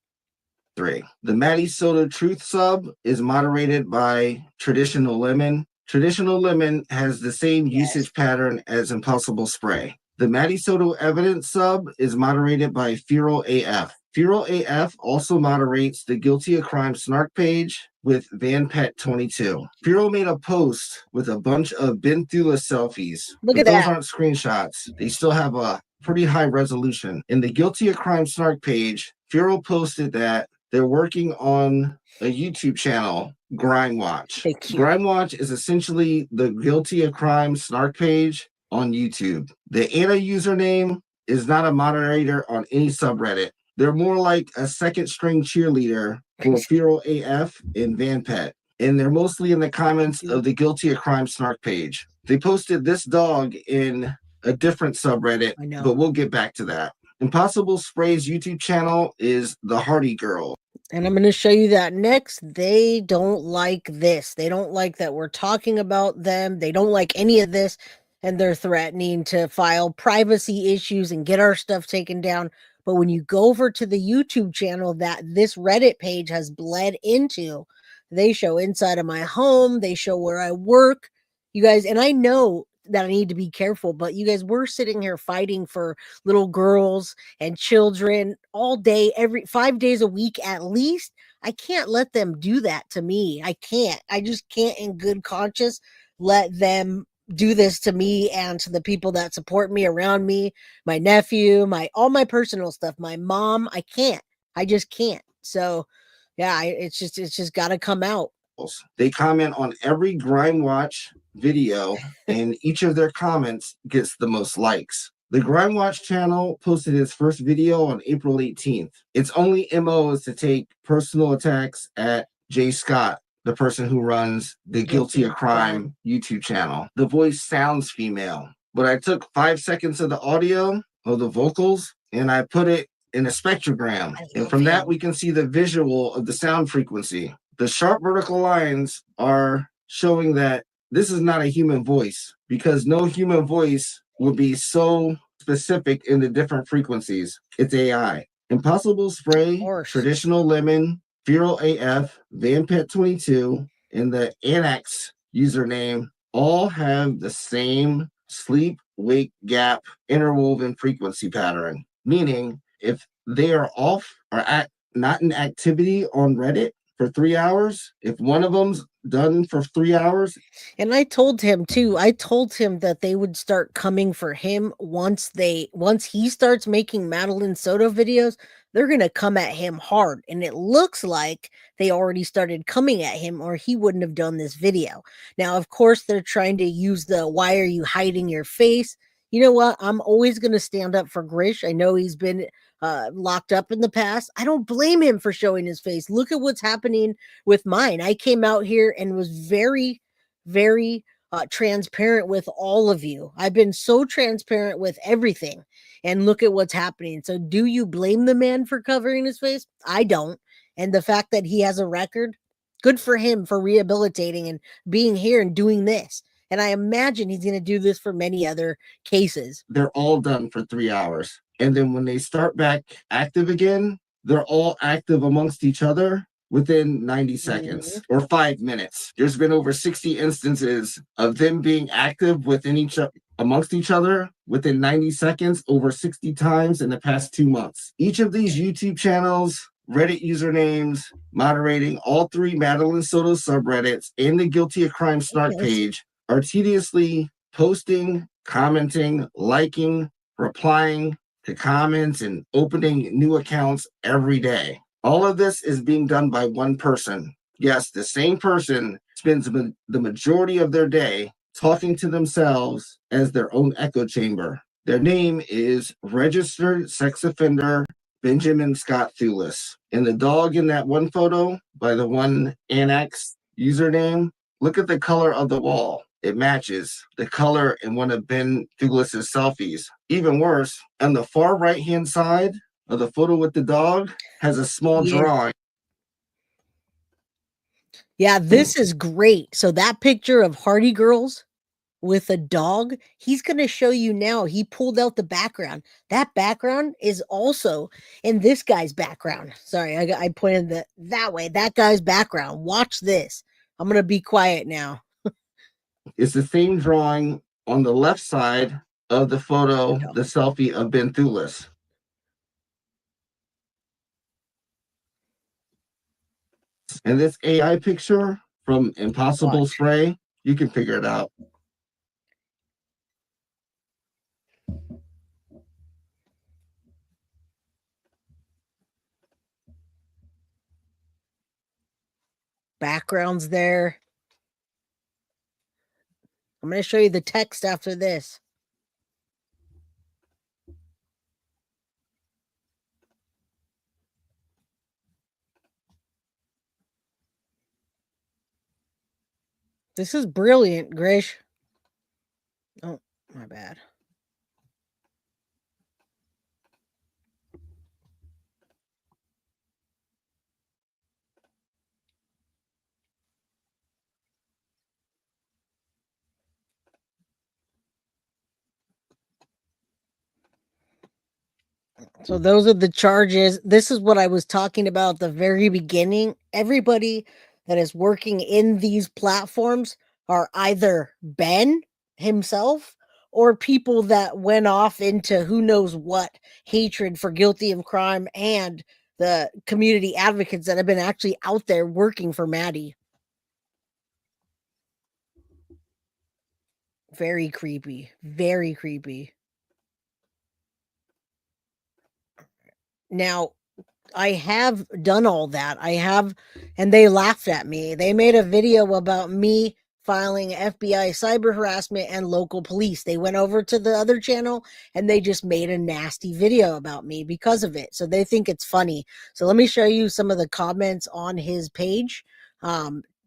3. The Maddie Soto Truth sub is moderated by Traditional Lemon. Traditional Lemon has the same usage pattern as Impossible Spray. The Maddie Soto Evidence sub is moderated by Feral AF. Feral AF also moderates the Guilty of Crime Snark page with VanPet22. Feral made a post with a bunch of Ben Thulis selfies. Look but at those that. aren't screenshots. They still have a pretty high resolution. In the Guilty of Crime Snark page, Feral posted that they're working on a YouTube channel, Grime Watch. Thank you. Grime Watch is essentially the Guilty of Crime Snark page on YouTube. The Anna username is not a moderator on any subreddit. They're more like a second string cheerleader for Feral AF and VanPet. And they're mostly in the comments of the Guilty of Crime Snark page. They posted this dog in a different subreddit, I know. but we'll get back to that. Impossible Spray's YouTube channel is The Hardy Girl. And I'm going to show you that next. They don't like this. They don't like that we're talking about them. They don't like any of this. And they're threatening to file privacy issues and get our stuff taken down. But when you go over to the YouTube channel that this Reddit page has bled into, they show inside of my home. They show where I work. You guys, and I know that I need to be careful, but you guys, we're sitting here fighting for little girls and children all day, every 5 days a week at least. I can't let them do that to me. I can't. I just can't in good conscience let them do this to me and to the people that support me around me, my nephew, all my personal stuff, my mom. I can't. I just can't. So yeah, it's just got to come out. They comment on every Grime Watch video, and each of their comments gets the most likes. The Grime Watch channel posted its first video on April 18th. Its only MO is to take personal attacks at Jay Scott, the person who runs the Guilty of Crime YouTube channel. The voice sounds female, but I took 5 seconds of the audio of the vocals and I put it in a spectrogram. And from that, we can see the visual of the sound frequency. The sharp vertical lines are showing that this is not a human voice, because no human voice would be so specific in the different frequencies. It's AI. Impossible Spray, Traditional Lemon, Feral AF, VanPet22, and the Annex username all have the same sleep-wake gap interwoven frequency pattern, meaning if they are off or not in activity on Reddit for 3 hours, if one of them's done for 3 hours. And I told him too, that they would start coming for him once he starts making Madeline Soto videos. They're going to come at him hard. And it looks like they already started coming at him, or he wouldn't have done this video. Now, of course, they're trying to use the "why are you hiding your face?" You know what? I'm always going to stand up for Gish. I know he's been locked up in the past. I don't blame him for showing his face. Look at what's happening with mine. I came out here and was very, very transparent with all of you. I've been so transparent with everything. And look at what's happening. So do you blame the man for covering his face? I don't. And the fact that he has a record, good for him for rehabilitating and being here and doing this. And I imagine he's going to do this for many other cases. They're all done for 3 hours. And then when they start back active again, they're all active amongst each other within 90 seconds or 5 minutes. There's been over 60 instances of them being active within amongst each other within 90 seconds, over 60 times in the past 2 months. Each of these YouTube channels, Reddit usernames, moderating all 3 Madeline Soto subreddits and the Guilty of Crime Snark page are tediously posting, commenting, liking, replying to comments, and opening new accounts every day. All of this is being done by one person. Yes, the same person spends the majority of their day talking to themselves as their own echo chamber. Their name is registered sex offender Benjamin Scott Thulis. And the dog in that one photo by the one Annex username, look at the color of the wall. It matches the color in one of Ben Thulis' selfies. Even worse, on the far right-hand side of the photo with the dog has a small drawing. Yeah, this is great. So that picture of Hardy Girls with a dog, he's going to show you now. He pulled out the background. That background is also in this guy's background. Sorry, I pointed that way. That guy's background. Watch this. I'm going to be quiet now. It's the same drawing on the left side of the photo, the selfie of Ben Thulis. And this AI picture from Impossible Spray, you can figure it out. Backgrounds there. I'm going to show you the text after this. This is brilliant, Gish. Oh, my bad. So those are the charges. This is what I was talking about at the very beginning. Everybody that is working in these platforms are either Ben himself or people that went off into who knows what hatred for guilty of crime and the community advocates that have been actually out there working for Maddie. Very creepy. Very creepy. Now, I have done all that. And they laughed at me. They made a video about me filing FBI cyber harassment and local police. They went over to the other channel and they just made a nasty video about me because of it. So they think it's funny. So let me show you some of the comments on his page.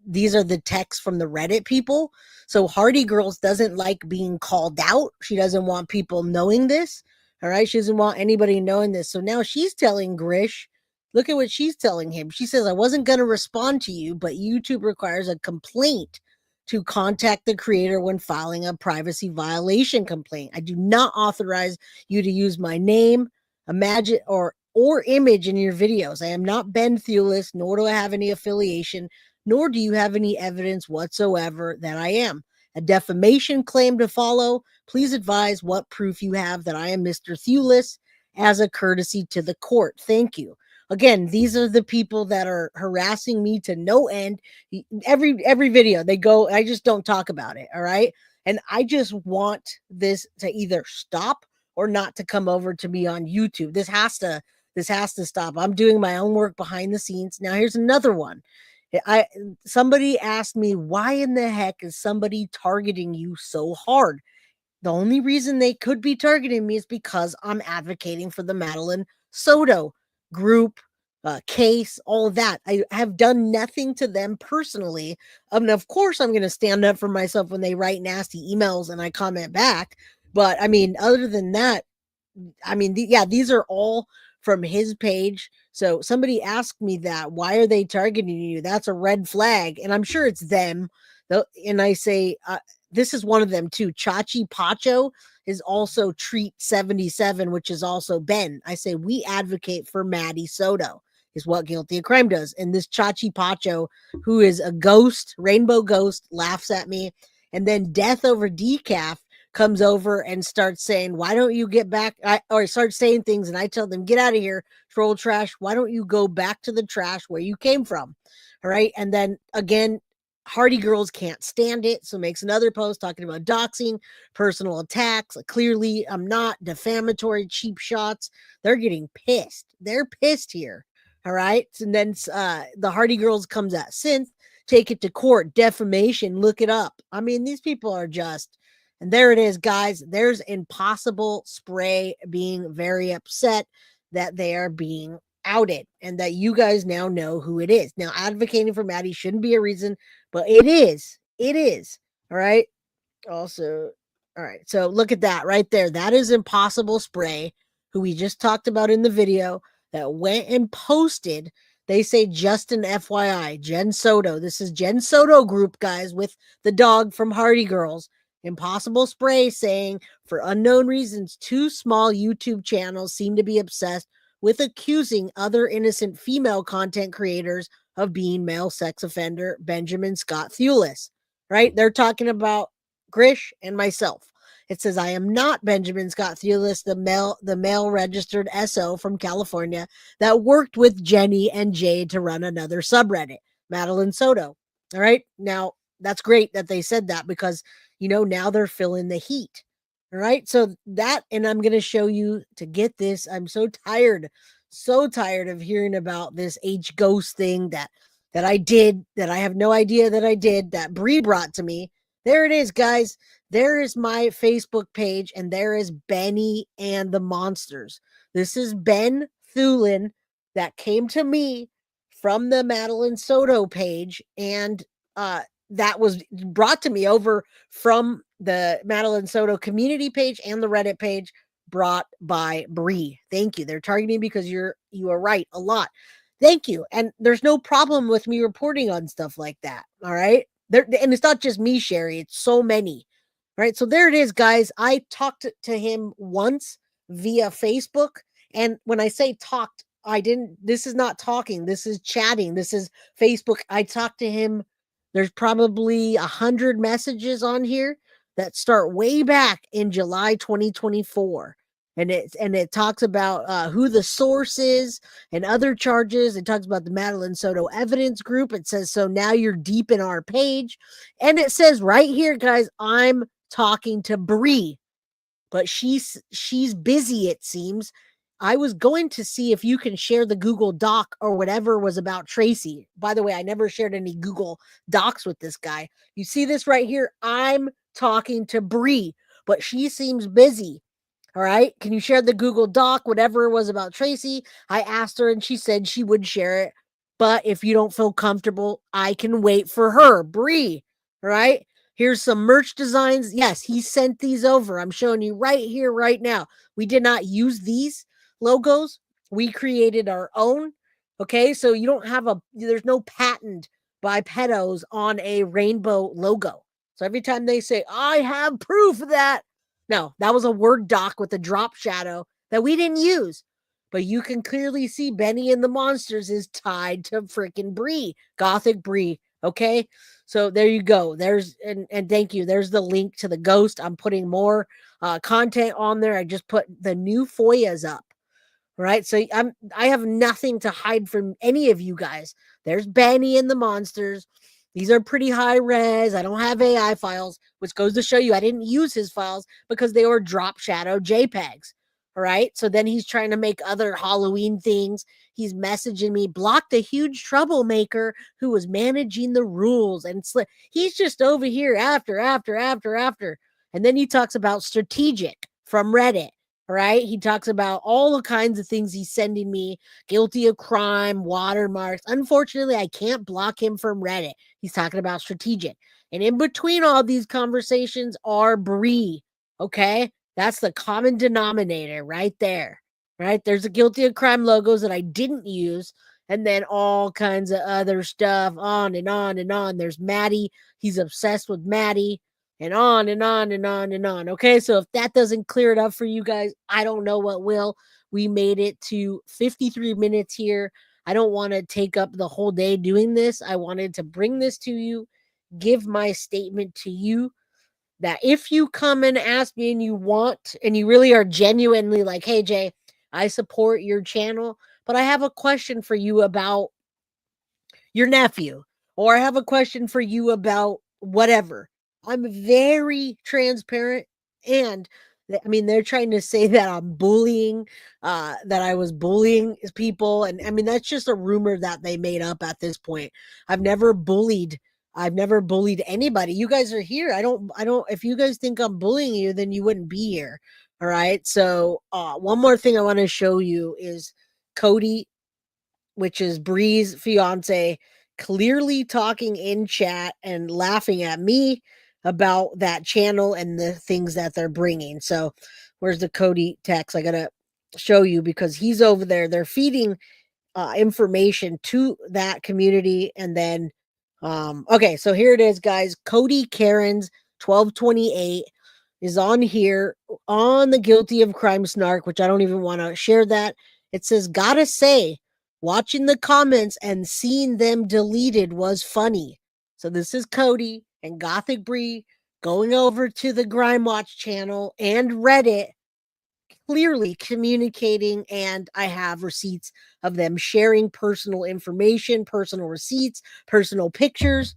These are the texts from the Reddit people. So Hardy Girls doesn't like being called out. She doesn't want people knowing this. All right. She doesn't want anybody knowing this. So now she's telling Gish, look at what she's telling him. She says, I wasn't going to respond to you, but YouTube requires a complaint to contact the creator when filing a privacy violation complaint. I do not authorize you to use my name, imagine, or image in your videos. I am not Ben Thulis, nor do I have any affiliation, nor do you have any evidence whatsoever that I am. A defamation claim to follow. Please advise what proof you have that I am Mr. Thulis as a courtesy to the court. Thank you. Again, these are the people that are harassing me to no end. Every video they go, I just don't talk about it. All right. And I just want this to either stop or not to come over to me on YouTube. This has to stop. I'm doing my own work behind the scenes. Now here's another one. Somebody asked me, why in the heck is somebody targeting you so hard? The only reason they could be targeting me is because I'm advocating for the Madeline Soto group, case, all of that. I have done nothing to them personally. And of course, I'm going to stand up for myself when they write nasty emails and I comment back. But I mean, other than that, I mean, these are all from his page. So somebody asked me that, why are they targeting you? That's a red flag. And I'm sure it's them. And I say, this is one of them too. Chachi Pacho is also Treat 77, which is also Ben. I say, we advocate for Maddie Soto is what Guilty of Crime does. And this Chachi Pacho, who is a ghost, rainbow ghost, laughs at me. And then Death Over Decaf comes over and starts saying, why don't you get back? Or starts saying things and I tell them, get out of here, troll trash. Why don't you go back to the trash where you came from? All right. And then again, Hardy Girls can't stand it. So makes another post talking about doxing, personal attacks. Clearly, I'm not defamatory, cheap shots. They're getting pissed. They're pissed here. All right. And then the Hardy Girls comes at Synth, take it to court, defamation, look it up. I mean, these people are just... And there it is, guys. There's Impossible Spray being very upset that they are being outed and that you guys now know who it is. Now, advocating for Maddie shouldn't be a reason, but it is. It is. All right. Also, all right. So look at that right there. That is Impossible Spray, who we just talked about in the video, that went and posted. They say, just an FYI, Jen Soto. This is Jen Soto group, guys, with the dog from Hardy Girls. Impossible Spray saying, for unknown reasons, 2 small YouTube channels seem to be obsessed with accusing other innocent female content creators of being male sex offender Benjamin Scott Thulis. Right? They're talking about Gish and myself. It says, I am not Benjamin Scott Thulis, the male registered SO from California that worked with Jenny and Jade to run another subreddit, Madeline Soto. All right. Now, that's great that they said that, because, now they're feeling the heat. All right. So that, and I'm going to show you, to get this. I'm so tired of hearing about this H ghost thing that I did, that I have no idea that I did, that Bree brought to me. There it is, guys. There is my Facebook page, and there is Benny and the Monsters. This is Ben Thulis that came to me from the Madeline Soto page, and that was brought to me over from the Madeline Soto community page and the Reddit page, brought by Bree. Thank you. They're targeting because you are right a lot. Thank you. And there's no problem with me reporting on stuff like that. All right. And it's not just me, Sherry. It's so many. Right. So there it is, guys. I talked to him once via Facebook. And when I say talked, this is not talking. This is chatting. This is Facebook. I talked to him. There's probably 100 messages on here that start way back in July 2024. And it talks about who the source is and other charges. It talks about the Madeline Soto evidence group. It says, so now you're deep in our page. And it says right here, guys, I'm talking to Bree, but she's busy, it seems. I was going to see if you can share the Google Doc or whatever was about Tracy. By the way, I never shared any Google Docs with this guy. You see this right here? I'm talking to Bree, but she seems busy. All right. Can you share the Google Doc, whatever it was about Tracy? I asked her and she said she would share it. But if you don't feel comfortable, I can wait for her. Bree. All right. Here's some merch designs. Yes, he sent these over. I'm showing you right here, right now. We did not use these logos. We created our own. Okay. So you don't have there's no patent by pedos on a rainbow logo. So every time they say, I have proof of that. No, that was a Word doc with a drop shadow that we didn't use. But you can clearly see Benny and the Monsters is tied to freaking Bree, Gothic Bree. Okay. So there you go. There's, and thank you. There's the link to the ghost. I'm putting more content on there. I just put the new FOIAs up. Right. So I have nothing to hide from any of you guys. There's Benny and the Monsters. These are pretty high res. I don't have AI files, which goes to show you I didn't use his files because they were drop shadow JPEGs. All right. So then he's trying to make other Halloween things. He's messaging me, blocked a huge troublemaker who was managing the rules. And he's just over here after. And then he talks about strategic from Reddit. All right. He talks about all the kinds of things he's sending me, guilty of crime, watermarks. Unfortunately, I can't block him from Reddit. He's talking about strategic. And in between all these conversations are Bree. Okay. That's the common denominator right there. Right. There's a guilty of crime logos that I didn't use. And then all kinds of other stuff, on and on and on. There's Maddie. He's obsessed with Maddie. And on and on and on and on. Okay, so if that doesn't clear it up for you guys, I don't know what will. We made it to 53 minutes here. I don't want to take up the whole day doing this. I wanted to bring this to you, give my statement to you, that if you come and ask me and you want, and you really are genuinely like, hey, Jay, I support your channel, but I have a question for you about your nephew, or I have a question for you about whatever. I'm very transparent, and I mean, they're trying to say that I'm bullying, that I was bullying people. And I mean, that's just a rumor that they made up at this point. I've never bullied anybody. You guys are here. I don't, if you guys think I'm bullying you, then you wouldn't be here. All right. So, one more thing I want to show you is Cody, which is Bree's fiance, clearly talking in chat and laughing at me about that channel and the things that they're bringing. So where's the Cody text? I gotta show you because he's over there. They're feeding information to that community. And then, okay, so here it is, guys. Cody Cairns 1228 is on here on the Guilty of Crime Snark, which I don't even want to share that. It says, gotta say, watching the comments and seeing them deleted was funny. So this is Cody and Gothic Bree going over to the Grime Watch channel and Reddit, clearly communicating, and I have receipts of them sharing personal information, personal receipts, personal pictures.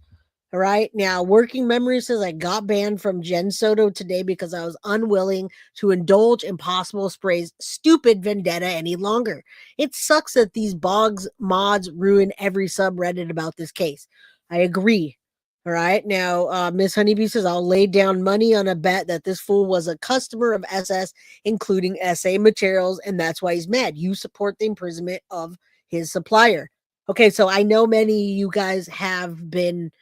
All right. Now, Working Memory says I got banned from Jen Soto today because I was unwilling to indulge Impossible Spray's stupid vendetta any longer. It sucks that these bogs mods ruin every subreddit about this case. I agree. All right. Now, Miss Honeybee says I'll lay down money on a bet that this fool was a customer of SS, including SA materials, and that's why he's mad. You support the imprisonment of his supplier. Okay, so I know many of you guys have been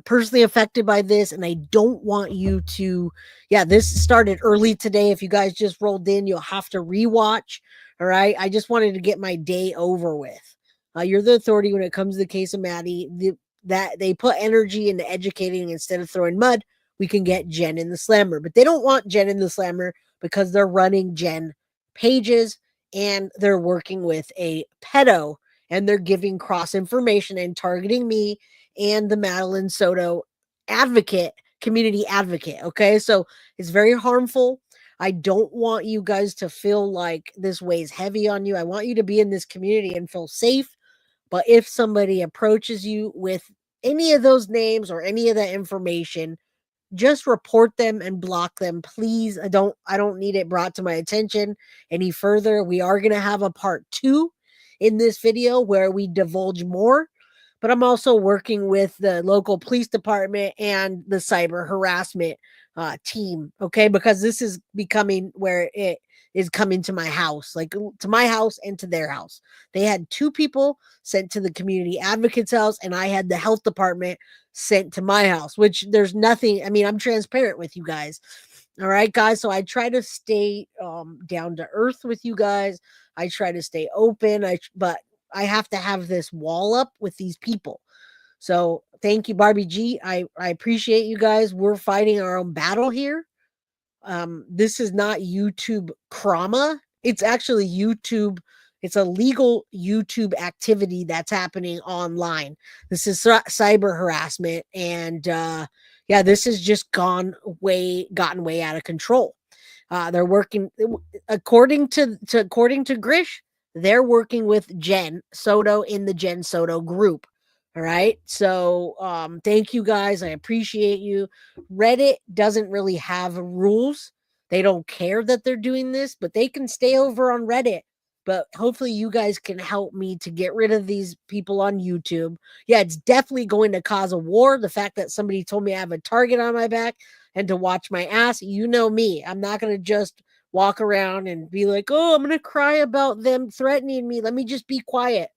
personally affected by this, and I don't want you to. Yeah, this started early today. If you guys just rolled in, you'll have to rewatch. All right, I just wanted to get my day over with. You're the authority when it comes to the case of Maddie. That they put energy into educating instead of throwing mud. We can get Jen in the slammer, but they don't want Jen in the slammer because they're running Jen pages and they're working with a pedo and they're giving cross information and targeting me and the Madeline Soto advocate, community advocate. Okay. So it's very harmful. I don't want you guys to feel like this weighs heavy on you. I want you to be in this community and feel safe. But if somebody approaches you with any of those names or any of that information, just report them and block them, please. I don't need it brought to my attention any further. We are going to have a part 2 in this video where we divulge more, but I'm also working with the local police department and the cyber harassment team, okay? Because this is becoming where it is coming to my house, like to my house and to their house. They had 2 people sent to the community advocate's house, and I had the health department sent to my house, which there's nothing. I mean, I'm transparent with you guys. All right, guys. So I try to stay down to earth with you guys. I try to stay open. But I have to have this wall up with these people. So thank you, Barbie G. I appreciate you guys. We're fighting our own battle here. This is not YouTube trauma. It's actually YouTube. It's a legal YouTube activity that's happening online. This is cyber harassment. And yeah, this has just gotten way out of control. They're working according to Gish, they're working with Jen Soto in the Jen Soto group. All right. So thank you guys. I appreciate you. Reddit doesn't really have rules. They don't care that they're doing this, but they can stay over on Reddit. But hopefully you guys can help me to get rid of these people on YouTube. Yeah, it's definitely going to cause a war. The fact that somebody told me I have a target on my back and to watch my ass, you know me. I'm not going to just walk around and be like, oh, I'm going to cry about them threatening me. Let me just be quiet.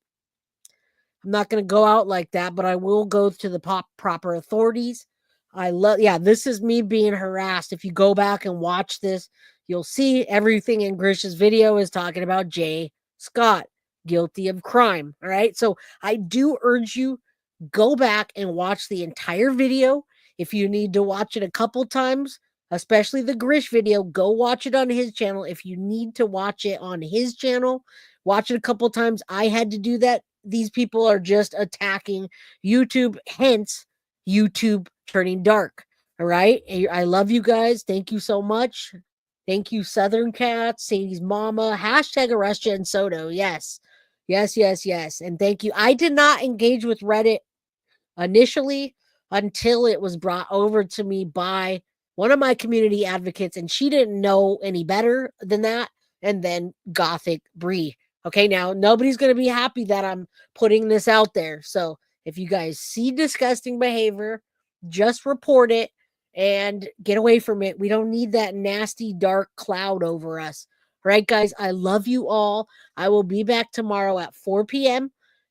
I'm not going to go out like that, but I will go to the proper authorities. This is me being harassed. If you go back and watch this, you'll see everything in Grish's video is talking about Jay Scott, guilty of crime. All right. So I do urge you, go back and watch the entire video. If you need to watch it a couple times, especially the Gish video, go watch it on his channel. If you need to watch it on his channel, watch it a couple times. I had to do that. These people are just attacking YouTube, hence YouTube turning dark. All right. I love you guys. Thank you so much. Thank you, Southern Cats, Sadie's Mama, hashtag arrest Jen Soto. Yes. And thank you. I did not engage with Reddit initially until it was brought over to me by one of my community advocates, and she didn't know any better than that. And then Gothic Bree. Okay, now nobody's going to be happy that I'm putting this out there. So if you guys see disgusting behavior, just report it and get away from it. We don't need that nasty dark cloud over us. All right, guys, I love you all. I will be back tomorrow at 4 p.m.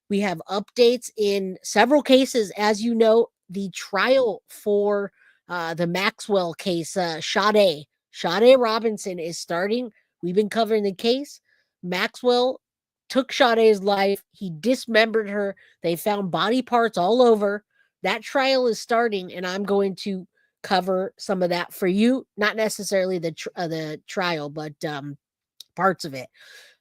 We have updates in several cases. As you know, the trial for the Maxwell case, Sade Robinson is starting We've been covering the case. Maxwell took Sade's life. He dismembered her. They found body parts all over. That trial is starting, and I'm going to cover some of that for you. Not necessarily the trial, but parts of it.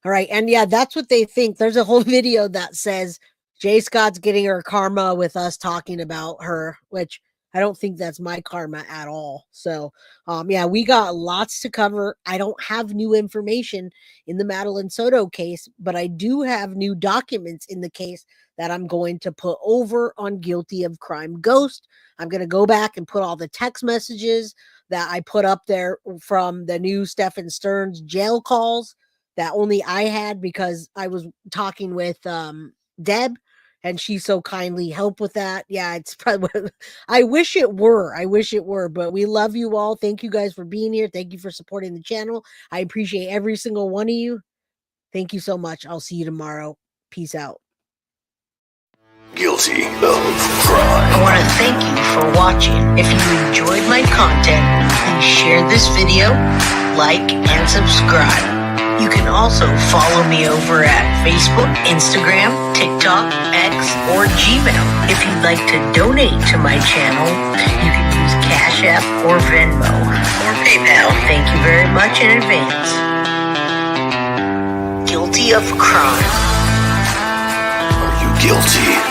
All right. And yeah, that's what they think. There's a whole video that says Jay Scott's getting her karma with us talking about her, which I don't think that's my karma at all. So, yeah, we got lots to cover. I don't have new information in the Madeline Soto case, but I do have new documents in the case that I'm going to put over on Guilty of Crime Ghost. I'm going to go back and put all the text messages that I put up there from the new Stephan Sterns jail calls that only I had because I was talking with Deb, and she so kindly helped with that. Yeah, it's probably, I wish it were, but we love you all. Thank you guys for being here. Thank you for supporting the channel. I appreciate every single one of you. Thank you so much. I'll see you tomorrow. Peace out. Guilty of crime. I want to thank you for watching. If you enjoyed my content, please share this video, like, and subscribe. You can also follow me over at Facebook, Instagram, TikTok, X, or Gmail. If you'd like to donate to my channel, you can use Cash App or Venmo or PayPal. Thank you very much in advance. Guilty of crime. Are you guilty?